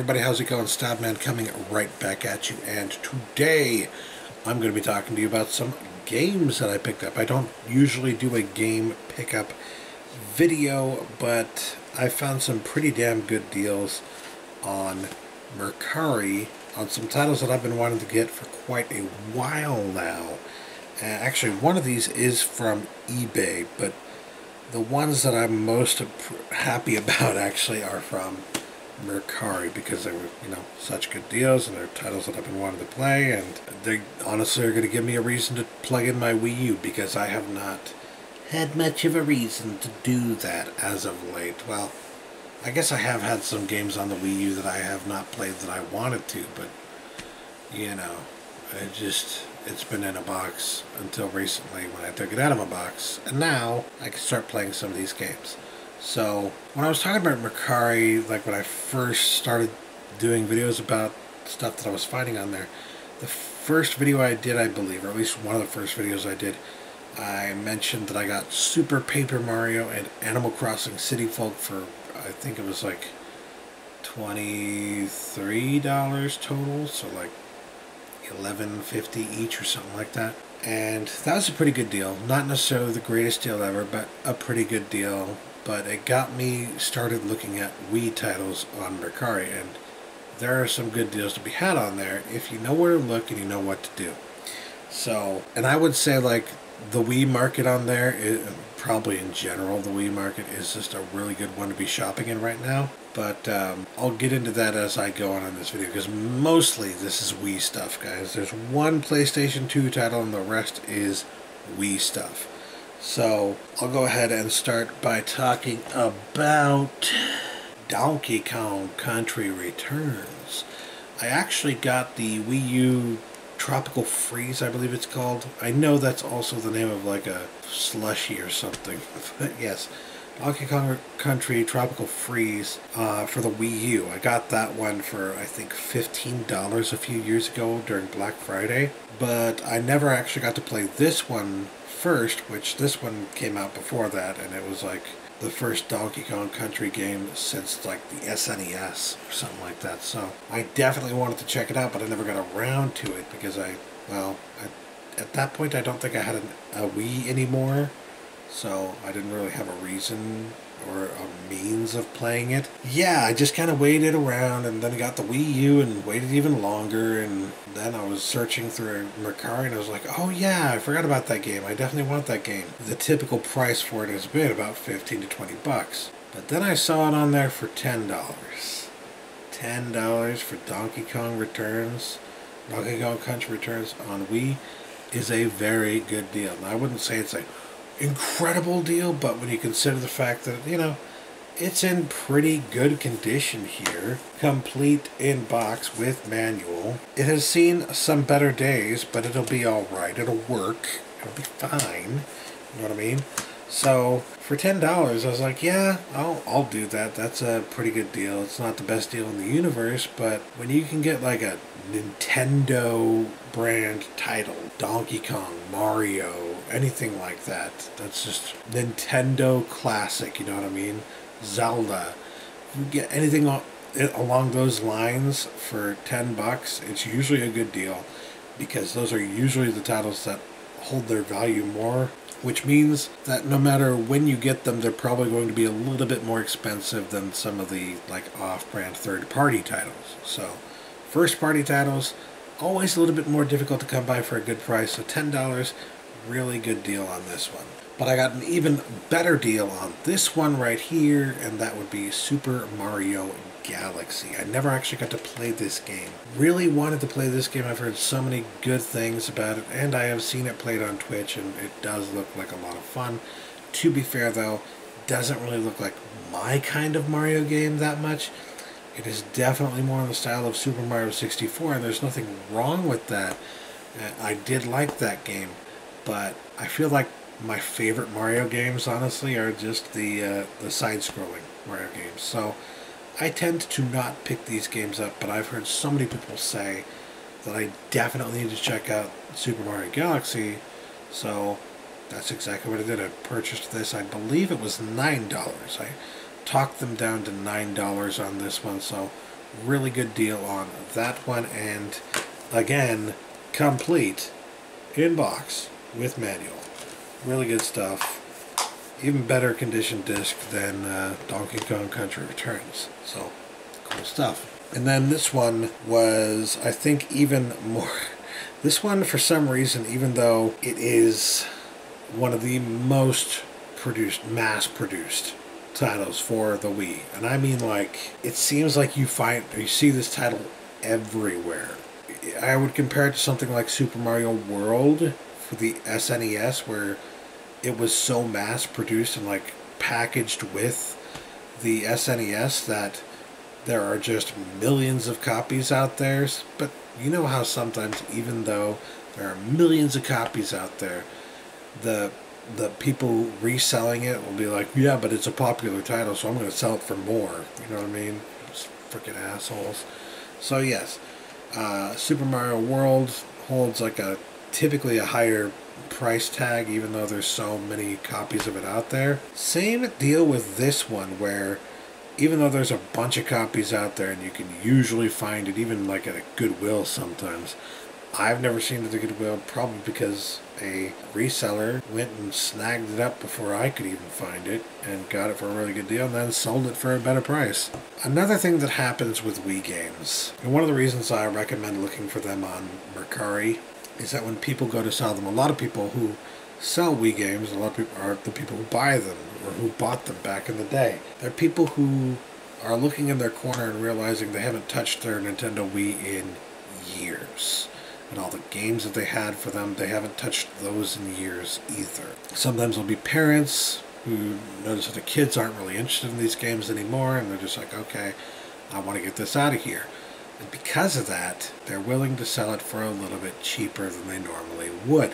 everybody, how's it going? Stabman coming right back at you, and today I'm going to be talking to you about some games that I picked up. I don't usually do a game pickup video, but I found some pretty damn good deals on Mercari on some titles that I've been wanting to get for quite a while now. Actually, one of these is from eBay, but the ones that I'm most happy about actually are from Mercari, because they were, such good deals, and they're titles that I've been wanting to play, and they honestly are going to give me a reason to plug in my Wii U, because I have not had much of a reason to do that as of late. Well, I guess I have had some games on the Wii U that I have not played that I wanted to, but it's been in a box until recently when I took it out of a box, and now I can start playing some of these games. So, when I was talking about Mercari, like when I first started doing videos about stuff that I was finding on there, the first video I did, I believe, or at least one of the first videos I did, I mentioned that I got Super Paper Mario and Animal Crossing City Folk for, I think it was like $23 total, so like $11.50 each or something like that. And that was a pretty good deal. Not necessarily the greatest deal ever, but a pretty good deal. But it got me started looking at Wii titles on Mercari, and there are some good deals to be had on there if you know where to look and you know what to do. So, and I would say like the Wii market on there, probably in general the Wii market is just a really good one to be shopping in right now. But I'll get into that as I go on in this video, because mostly this is Wii stuff, guys. There's one PlayStation 2 title and the rest is Wii stuff. So I'll go ahead and start by talking about Donkey Kong Country Returns. I actually got the Wii U Tropical Freeze, I believe it's called. I know that's also the name of like a slushie or something. But yes, Donkey Kong Country Tropical Freeze for the Wii U. I got that one for, I think, $15 a few years ago during Black Friday. But I never actually got to play this one first, which this one came out before that, and it was like the first Donkey Kong Country game since like the SNES or something like that. So I definitely wanted to check it out, but I never got around to it because at that point I don't think I had a Wii anymore, so I didn't really have a reason or a means of playing it. Yeah, I just kind of waited around, and then I got the Wii U and waited even longer, and then I was searching through Mercari and I was like, oh yeah, I forgot about that game. I definitely want that game. The typical price for it has been about 15 to 20 bucks. But then I saw it on there for $10. $10 for Donkey Kong Returns. Donkey Kong Country Returns on Wii is a very good deal. Now, I wouldn't say it's a incredible deal, but when you consider the fact that, it's in pretty good condition here, complete in box with manual. It has seen some better days, but it'll be alright. It'll work. It'll be fine. You know what I mean? So, for $10, I was like, yeah, I'll do that. That's a pretty good deal. It's not the best deal in the universe, but when you can get like a Nintendo brand title, Donkey Kong, Mario, anything like that, that's just Nintendo classic, you know what I mean? Zelda. If you get anything along those lines for $10, it's usually a good deal, because those are usually the titles that hold their value more, which means that no matter when you get them, they're probably going to be a little bit more expensive than some of the like off-brand third-party titles. So first-party titles, always a little bit more difficult to come by for a good price, so $10, really good deal on this one. But I got an even better deal on this one right here, and that would be Super Mario Galaxy. I never actually got to play this game. Really wanted to play this game. I've heard so many good things about it, and I have seen it played on Twitch, and it does look like a lot of fun. To be fair, though, it doesn't really look like my kind of Mario game that much. It is definitely more in the style of Super Mario 64, and there's nothing wrong with that. I did like that game, but I feel like my favorite Mario games, honestly, are just the side-scrolling Mario games. So I tend to not pick these games up, but I've heard so many people say that I definitely need to check out Super Mario Galaxy, so that's exactly what I did. I purchased this, I believe it was $9. I talked them down to $9 on this one, so Really good deal on that one, and again, complete in box with manual. Really good stuff. Even better condition disc than Donkey Kong Country Returns. So, cool stuff. And then this one was, I think, even more. This one, for some reason, even though it is one of the most mass-produced titles for the Wii, and I mean, like, it seems like you see this title everywhere. I would compare it to something like Super Mario World for the SNES, where it was so mass-produced and, like, packaged with the SNES that there are just millions of copies out there. But you know how sometimes, even though there are millions of copies out there, the people reselling it will be like, yeah, but it's a popular title, so I'm going to sell it for more. You know what I mean? Just freaking assholes. So yes, Super Mario World holds like typically a higher price tag, even though there's so many copies of it out there. Same deal with this one, where even though there's a bunch of copies out there and you can usually find it even like at a Goodwill sometimes, I've never seen it at a Goodwill, probably because a reseller went and snagged it up before I could even find it and got it for a really good deal and then sold it for a better price. Another thing that happens with Wii games, and one of the reasons I recommend looking for them on Mercari, is that when people go to sell them, a lot of people who sell Wii games, a lot of people are the people who buy them or who bought them back in the day. They're people who are looking in their corner and realizing they haven't touched their Nintendo Wii in years. And all the games that they had for them, they haven't touched those in years either. Sometimes there'll be parents who notice that the kids aren't really interested in these games anymore, and they're just like, okay, I want to get this out of here. And because of that, they're willing to sell it for a little bit cheaper than they normally would.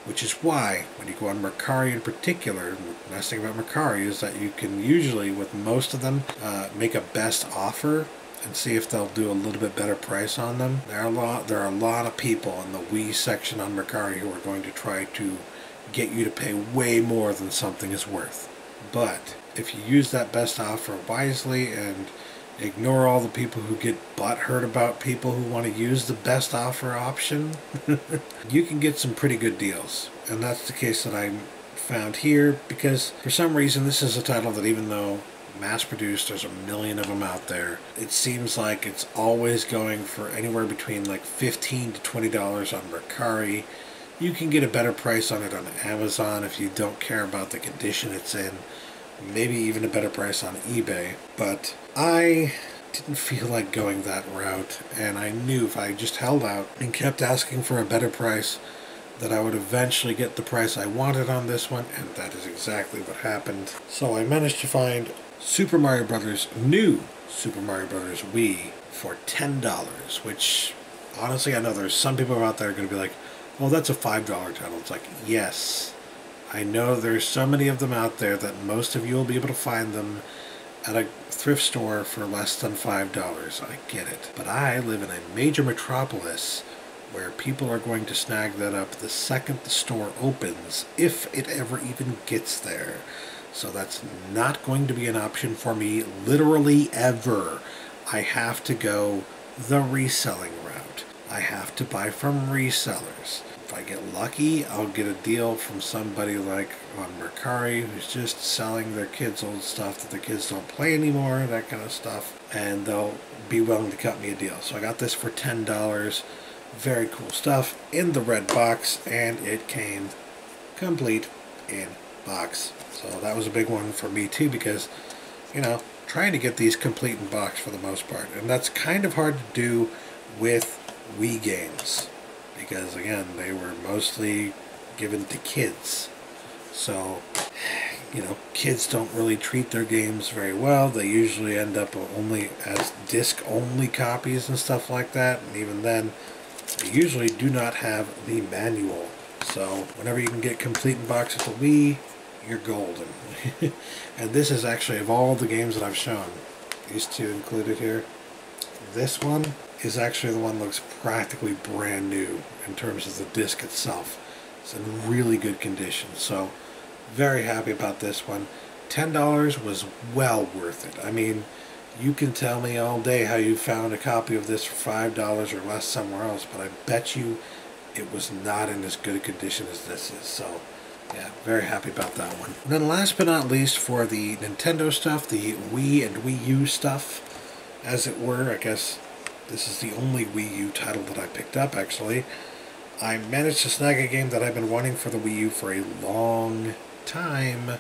Which is why, when you go on Mercari in particular, the nice thing about Mercari is that you can usually, with most of them, make a best offer and see if they'll do a little bit better price on them. There are a lot of people in the Wii section on Mercari who are going to try to get you to pay way more than something is worth. But if you use that best offer wisely and ignore all the people who get butthurt about people who want to use the best offer option, you can get some pretty good deals. And that's the case that I found here, because for some reason this is a title that, even though mass-produced, there's a million of them out there, it seems like it's always going for anywhere between like $15 to $20 on Mercari. You can get a better price on it on Amazon if you don't care about the condition it's in. Maybe even a better price on eBay. But I didn't feel like going that route, and I knew if I just held out and kept asking for a better price that I would eventually get the price I wanted on this one, and that is exactly what happened. So I managed to find Super Mario Brothers, new Super Mario Brothers Wii for $10, which honestly I know there's some people out there going to be like, oh, that's a $5 title. It's like, yes, I know there's so many of them out there that most of you will be able to find them at a thrift store for less than $5. I get it. But I live in a major metropolis where people are going to snag that up the second the store opens, if it ever even gets there. So that's not going to be an option for me literally ever. I have to go the reselling route. I have to buy from resellers. If I get lucky, I'll get a deal from somebody like on Mercari who's just selling their kids' old stuff that the kids don't play anymore, that kind of stuff, and they'll be willing to cut me a deal. So I got this for $10. Very cool stuff in the red box, and it came complete in box. So that was a big one for me too, because, you know, trying to get these complete in box for the most part, and that's kind of hard to do with Wii games, because again, they were mostly given to kids. So, you know, kids don't really treat their games very well. They usually end up only as disc-only copies and stuff like that, and even then, they usually do not have the manual. So, whenever you can get complete in box with the Wii, you're golden. And this is actually, of all the games that I've shown, these two included here, this one is actually the one that looks practically brand new in terms of the disc itself. It's in really good condition, so very happy about this one. $10 was well worth it. I mean, You can tell me all day how you found a copy of this for $5 or less somewhere else, but I bet you it was not in as good a condition as this is. So, yeah, very happy about that one. And then last but not least, for the Nintendo stuff, the Wii and Wii U stuff, as it were, I guess this is the only Wii U title that I picked up, actually. I managed to snag a game that I've been wanting for the Wii U for a long time,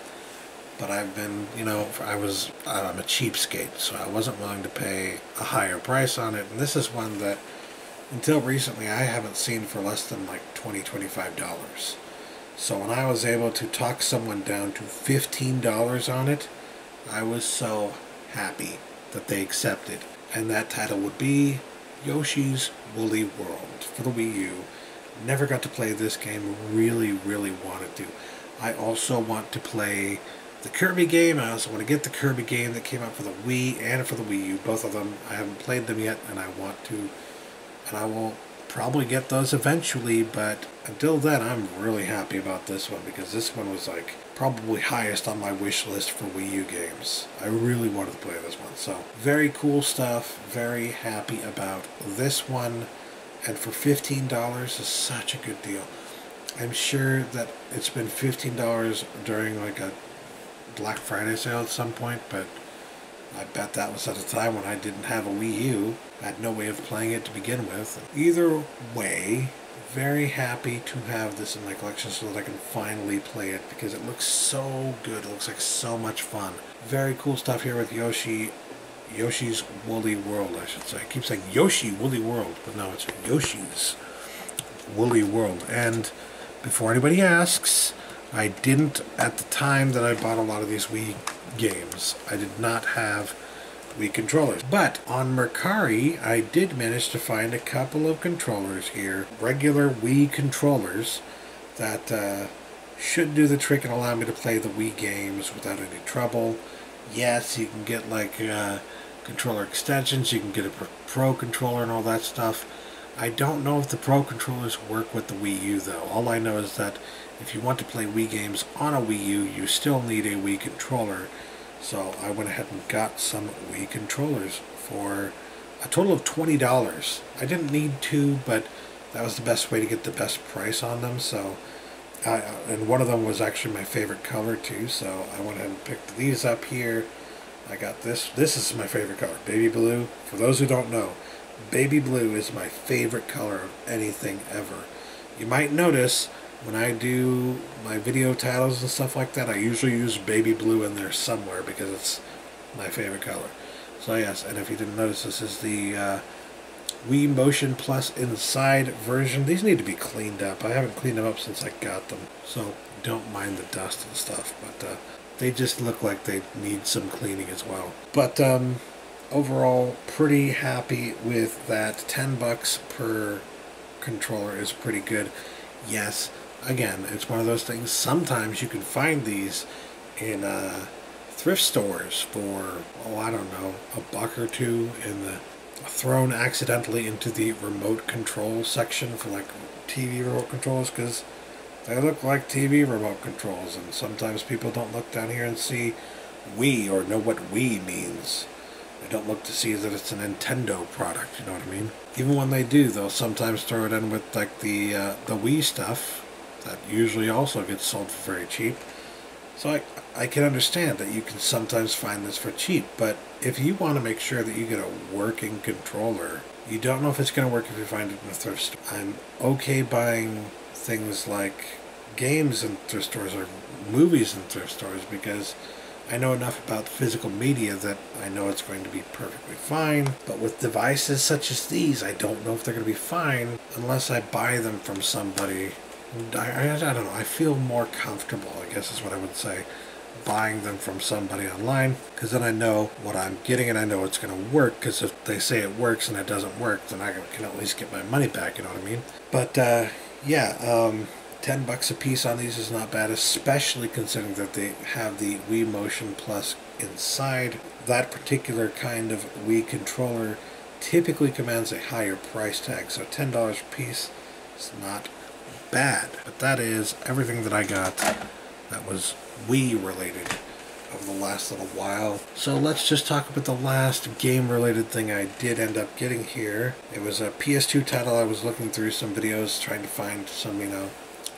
but I've been, I'm a cheapskate, so I wasn't willing to pay a higher price on it, and this is one that, until recently, I haven't seen for less than like $20, $25. So when I was able to talk someone down to $15 on it, I was so happy that they accepted. And that title would be Yoshi's Woolly World for the Wii U. Never got to play this game, really, really wanted to. I also want to play the Kirby game. I also want to get the Kirby game that came out for the Wii and for the Wii U. Both of them, I haven't played them yet, and I want to. And I will probably get those eventually, but until then, I'm really happy about this one, because this one was like probably highest on my wish list for Wii U games. I really wanted to play this one. So, very cool stuff. Very happy about this one. And for $15 is such a good deal. I'm sure that it's been $15 during like a Black Friday sale at some point, but I bet that was at a time when I didn't have a Wii U. I had no way of playing it to begin with. Either way, very happy to have this in my collection so that I can finally play it, because it looks so good. It looks like so much fun. Very cool stuff here with Yoshi's Woolly World, I should say. I keep saying Yoshi Woolly World, but no, it's Yoshi's Woolly World. And before anybody asks, I didn't, at the time that I bought a lot of these Wii games, I did not have Wii controllers. But on Mercari, I did manage to find a couple of controllers here, regular Wii controllers, that should do the trick and allow me to play the Wii games without any trouble. Yes, you can get like controller extensions, you can get a Pro controller and all that stuff. I don't know if the Pro controllers work with the Wii U though. All I know is that if you want to play Wii games on a Wii U, you still need a Wii controller. So I went ahead and got some Wii controllers for a total of $20. I didn't need to, but that was the best way to get the best price on them. So, and one of them was actually my favorite color too. So I went ahead and picked these up here. I got this. This is my favorite color, baby blue. For those who don't know, baby blue is my favorite color of anything ever. You might notice when I do my video titles and stuff like that, I usually use baby blue in there somewhere because it's my favorite color. So yes, and if you didn't notice, this is the Wii Motion Plus Inside version. These need to be cleaned up. I haven't cleaned them up since I got them, so don't mind the dust and stuff, but they just look like they need some cleaning as well. But overall, pretty happy with that. $10 per controller is pretty good. Yes, again, it's one of those things, sometimes you can find these in thrift stores for, oh, I don't know, $1 or $2, thrown accidentally into the remote control section for like TV remote controls, because they look like TV remote controls, and sometimes people don't look down here and see Wii or know what Wii means. They don't look to see that it's a Nintendo product, you know what I mean? Even when they do, they'll sometimes throw it in with like the Wii stuff that usually also gets sold for very cheap. So I can understand that you can sometimes find this for cheap, but if you want to make sure that you get a working controller, you don't know if it's going to work if you find it in a thrift store. I'm okay buying things like games in thrift stores or movies in thrift stores because I know enough about physical media that I know it's going to be perfectly fine. But with devices such as these, I don't know if they're going to be fine unless I buy them from somebody. I don't know, I feel more comfortable, I guess is what I would say, buying them from somebody online, because then I know what I'm getting and I know it's going to work, because if they say it works and it doesn't work, then I can at least get my money back, you know what I mean? But yeah, $10 a piece on these is not bad, especially considering that they have the Wii Motion Plus inside. That particular kind of Wii controller typically commands a higher price tag, so $10 a piece is not bad. But that is everything that I got that was Wii related. over the last little while. So let's just talk about the last game-related thing I did end up getting here. It was a PS2 title. I was looking through some videos trying to find some,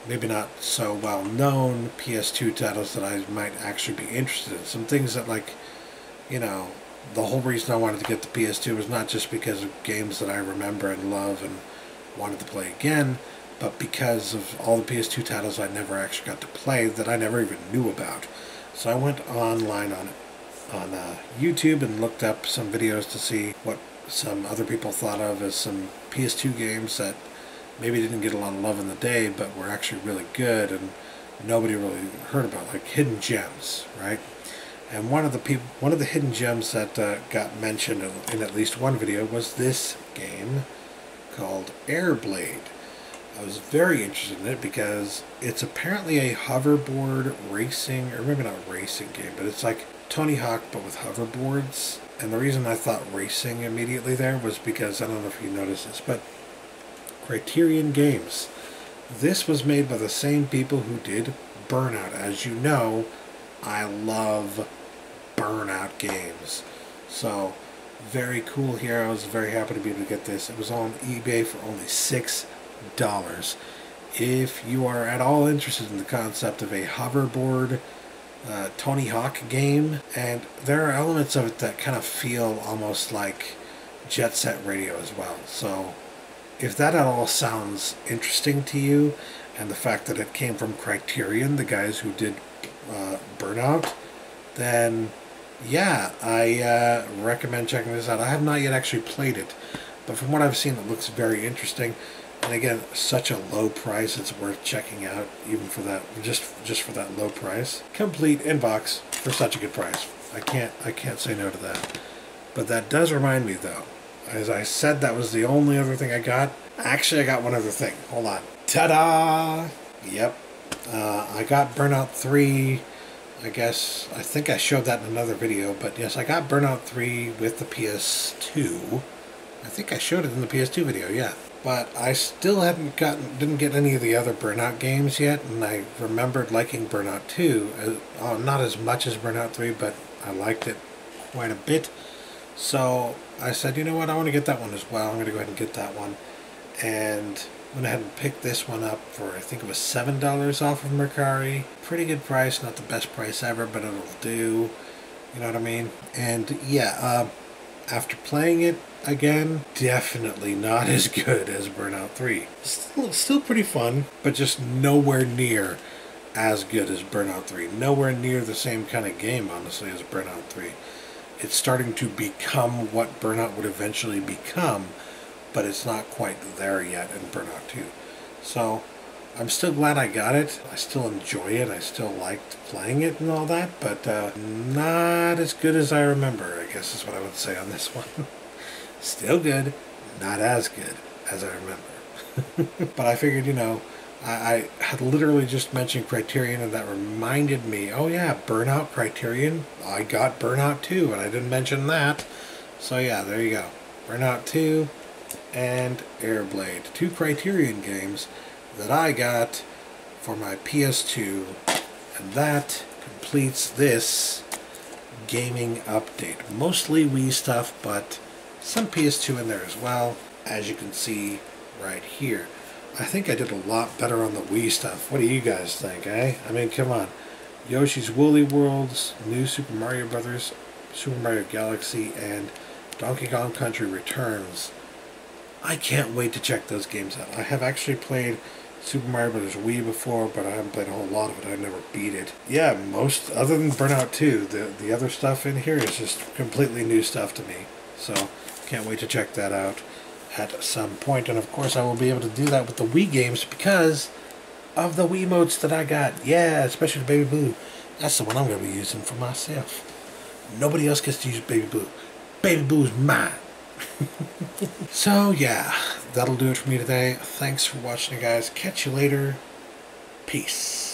maybe not so well-known PS2 titles that I might actually be interested in. Some things that, like, the whole reason I wanted to get the PS2 was not just because of games that I remember and love and wanted to play again, but because of all the PS2 titles I never actually got to play that I never even knew about. So I went online on YouTube and looked up some videos to see what some other people thought of as some PS2 games that maybe didn't get a lot of love in the day, but were actually really good and nobody really heard about, like hidden gems, right? And one of the hidden gems that got mentioned in at least one video was this game called Airblade. I was very interested in it because it's apparently a hoverboard racing, or maybe not racing game, but it's like Tony Hawk but with hoverboards. And the reason I thought racing immediately there was because, I don't know if you noticed this, but Criterion Games. This was made by the same people who did Burnout. As you know, I love Burnout games. So, very cool here. I was very happy to be able to get this. It was on eBay for only $6. If you are at all interested in the concept of a hoverboard Tony Hawk game, and there are elements of it that kind of feel almost like Jet Set Radio as well. So, if that at all sounds interesting to you, and the fact that it came from Criterion, the guys who did Burnout, then yeah, I recommend checking this out. I have not yet actually played it, but from what I've seen, it looks very interesting. And again, such a low price, it's worth checking out, even for that, just for that low price. Complete inbox for such a good price. I can't say no to that. But that does remind me, though, as I said, that was the only other thing I got. Actually, I got one other thing. Hold on. Ta-da! Yep. I got Burnout 3. I think I showed that in another video, but yes, I got Burnout 3 with the PS2. I think I showed it in the PS2 video, yeah. But I still didn't get any of the other Burnout games yet, and I remembered liking Burnout 2. Not as much as Burnout 3, but I liked it quite a bit. So I said, you know what, I want to get that one as well. I'm going to go ahead and get that one. And went ahead and picked this one up for, I think it was $7 off of Mercari. Pretty good price, not the best price ever, but it'll do. You know what I mean? And yeah, after playing it again, definitely not as good as Burnout 3. Still pretty fun, but just nowhere near as good as Burnout 3. Nowhere near the same kind of game, honestly, as Burnout 3. It's starting to become what Burnout would eventually become, but it's not quite there yet in Burnout 2. So, I'm still glad I got it. I still enjoy it. I still liked playing it and all that, but not as good as I remember, I guess is what I would say on this one. Still good, not as good as I remember. But I figured, I had literally just mentioned Criterion, and that reminded me, oh yeah, Burnout, Criterion. I got Burnout 2, and I didn't mention that. So yeah, there you go. Burnout 2 and Airblade. 2 Criterion games that I got for my PS2, and that completes this gaming update. Mostly Wii stuff, but some PS2 in there as well, as you can see right here. I think I did a lot better on the Wii stuff. What do you guys think, eh? I mean, come on. Yoshi's Woolly Worlds, New Super Mario Brothers, Super Mario Galaxy, and Donkey Kong Country Returns. I can't wait to check those games out. I have actually played Super Mario Bros. Wii before, but I haven't played a whole lot of it. I've never beat it. Yeah, other than Burnout 2, the other stuff in here is just completely new stuff to me. So, can't wait to check that out at some point. And of course, I will be able to do that with the Wii games because of the Wiimotes that I got. Yeah, especially Baby Blue. That's the one I'm going to be using for myself. Nobody else gets to use Baby Blue. Baby Blue's mine. So, yeah, that'll do it for me today. Thanks for watching, guys. Catch you later. Peace.